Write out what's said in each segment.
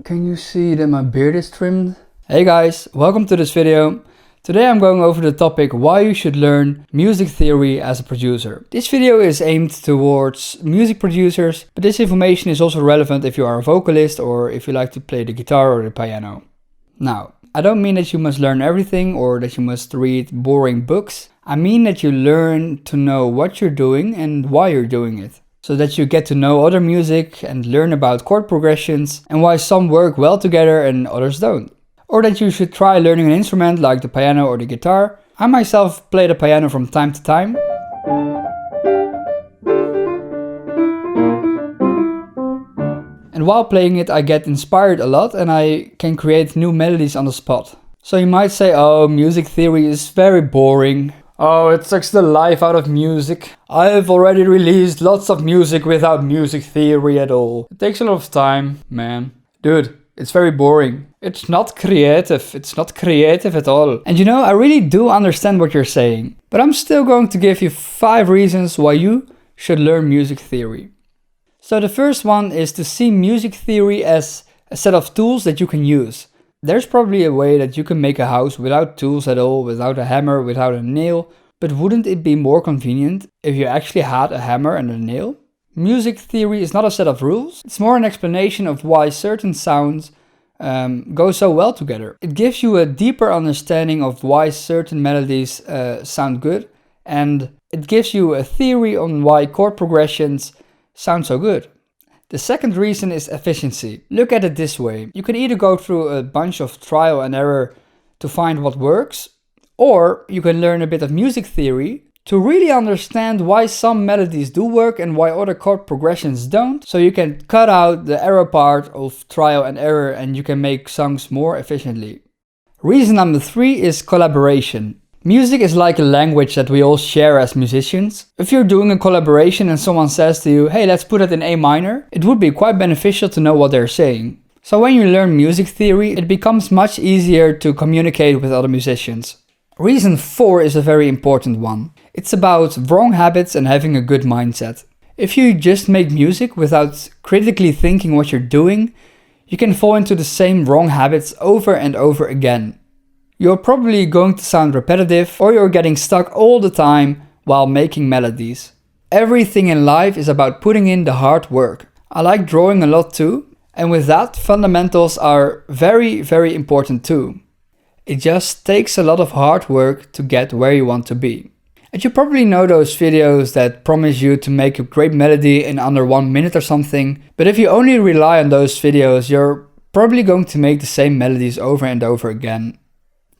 Can you see that my beard is trimmed? Hey guys, welcome to this video. Today I'm going over the topic why you should learn music theory as a producer. This video is aimed towards music producers, but this information is also relevant if you are a vocalist or if you like to play the guitar or the piano. Now, I don't mean that you must learn everything or that you must read boring books. I mean that you learn to know what you're doing and why you're doing it, so that you get to know other music and learn about chord progressions and why some work well together and others don't. Or that you should try learning an instrument like the piano or the guitar. I myself play the piano from time to time. And while playing it I get inspired a lot and I can create new melodies on the spot. So you might say, oh, music theory is very boring. Oh, it sucks the life out of music. I've already released lots of music without music theory at all. It takes a lot of time, man. Dude, it's very boring. It's not creative. It's not creative at all. And you know, I really do understand what you're saying. But I'm still going to give you 5 reasons why you should learn music theory. So the first one is to see music theory as a set of tools that you can use. There's probably a way that you can make a house without tools at all, without a hammer, without a nail. But wouldn't it be more convenient if you actually had a hammer and a nail? Music theory is not a set of rules. It's more an explanation of why certain sounds go so well together. It gives you a deeper understanding of why certain melodies sound good. And it gives you a theory on why chord progressions sound so good. The second reason is efficiency. Look at it this way. You can either go through a bunch of trial and error to find what works, or you can learn a bit of music theory to really understand why some melodies do work and why other chord progressions don't. So you can cut out the error part of trial and error and you can make songs more efficiently. Reason number 3 is collaboration. Music is like a language that we all share as musicians. If you're doing a collaboration and someone says to you, hey, let's put it in A minor, it would be quite beneficial to know what they're saying. So when you learn music theory, it becomes much easier to communicate with other musicians. Reason 4 is a very important one. It's about wrong habits and having a good mindset. If you just make music without critically thinking what you're doing, you can fall into the same wrong habits over and over again. You're probably going to sound repetitive or you're getting stuck all the time while making melodies. Everything in life is about putting in the hard work. I like drawing a lot too, and with that, fundamentals are very, very important too. It just takes a lot of hard work to get where you want to be. And you probably know those videos that promise you to make a great melody in under 1 minute or something, but if you only rely on those videos, you're probably going to make the same melodies over and over again.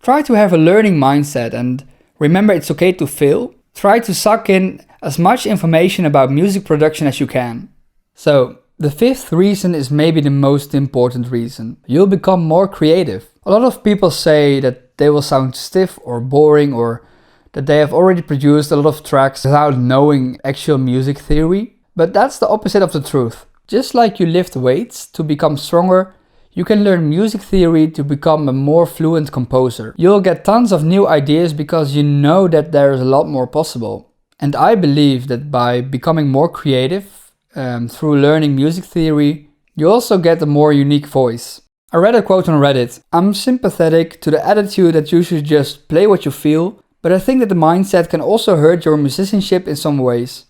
Try to have a learning mindset and remember it's okay to fail. Try to suck in as much information about music production as you can. So, the 5th reason is maybe the most important reason. You'll become more creative. A lot of people say that they will sound stiff or boring or that they have already produced a lot of tracks without knowing actual music theory. But that's the opposite of the truth. Just like you lift weights to become stronger, you can learn music theory to become a more fluent composer. You'll get tons of new ideas because you know that there is a lot more possible. And I believe that by becoming more creative through learning music theory, you also get a more unique voice. I read a quote on Reddit. I'm sympathetic to the attitude that you should just play what you feel, but I think that the mindset can also hurt your musicianship in some ways.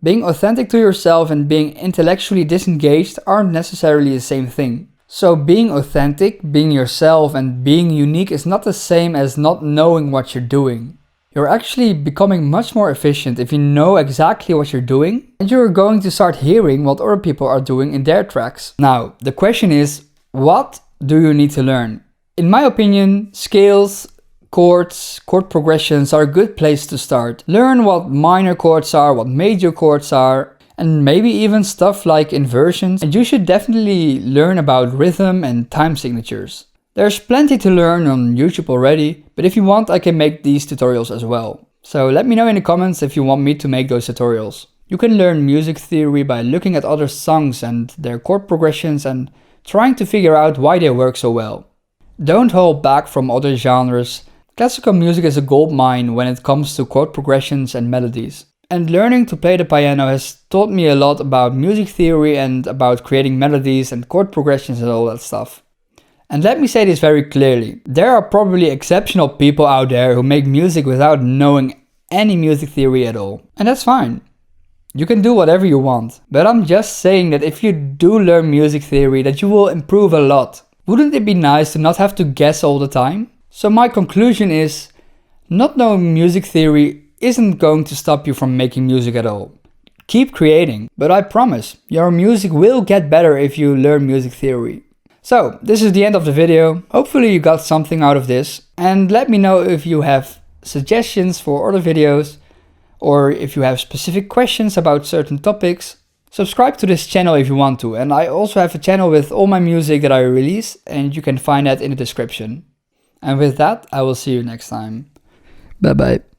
Being authentic to yourself and being intellectually disengaged aren't necessarily the same thing. So being authentic, being yourself and being unique is not the same as not knowing what you're doing. You're actually becoming much more efficient if you know exactly what you're doing and you're going to start hearing what other people are doing in their tracks. Now, the question is, what do you need to learn? In my opinion, scales, chords, chord progressions are a good place to start. Learn what minor chords are, what major chords are, and maybe even stuff like inversions. And you should definitely learn about rhythm and time signatures. There's plenty to learn on YouTube already, but if you want I can make these tutorials as well. So let me know in the comments if you want me to make those tutorials. You can learn music theory by looking at other songs and their chord progressions and trying to figure out why they work so well. Don't hold back from other genres. Classical music is a goldmine when it comes to chord progressions and melodies. And learning to play the piano has taught me a lot about music theory and about creating melodies and chord progressions and all that stuff. And let me say this very clearly, there are probably exceptional people out there who make music without knowing any music theory at all. And that's fine. You can do whatever you want. But I'm just saying that if you do learn music theory, that you will improve a lot. Wouldn't it be nice to not have to guess all the time? So my conclusion is, not knowing music theory isn't going to stop you from making music at all. Keep creating, but I promise, your music will get better if you learn music theory. So, this is the end of the video. Hopefully you got something out of this. And let me know if you have suggestions for other videos, or if you have specific questions about certain topics. Subscribe to this channel if you want to, and I also have a channel with all my music that I release, and you can find that in the description. And with that, I will see you next time. Bye bye.